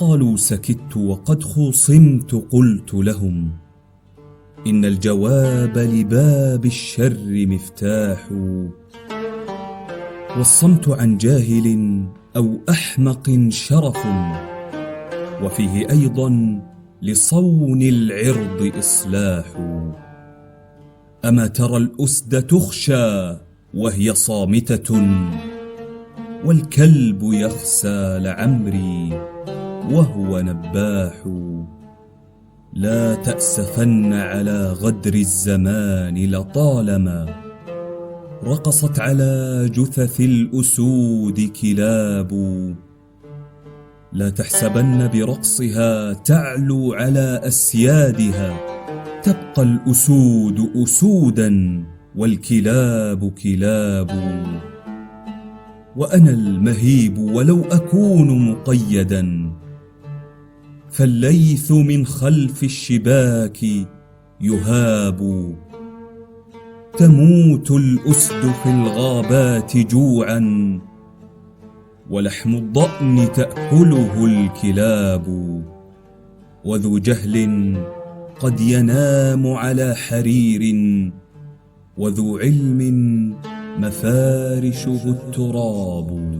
قالوا سكت وقد خُصِمت قلت لهم: إن الجواب لباب الشر مفتاح، والصمت عن جاهل أو أحمق شرف، وفيه أيضا لصون العرض إصلاح. أما ترى الأسد تخشى وهي صامتة، والكلب يخسى لعمري وهو نباح. لا تأسفن على غدر الزمان، لطالما رقصت على جثث الأسود كلاب. لا تحسبن برقصها تعلو على أسيادها، تبقى الأسود أسودا والكلاب كلاب. وأنا المهيب ولو أكون مقيدا، فالليث من خلف الشباك يهاب. تموت الأسد في الغابات جوعا، ولحم الضأن تأكله الكلاب. وذو جهل قد ينام على حرير، وذو علم مفارشه التراب.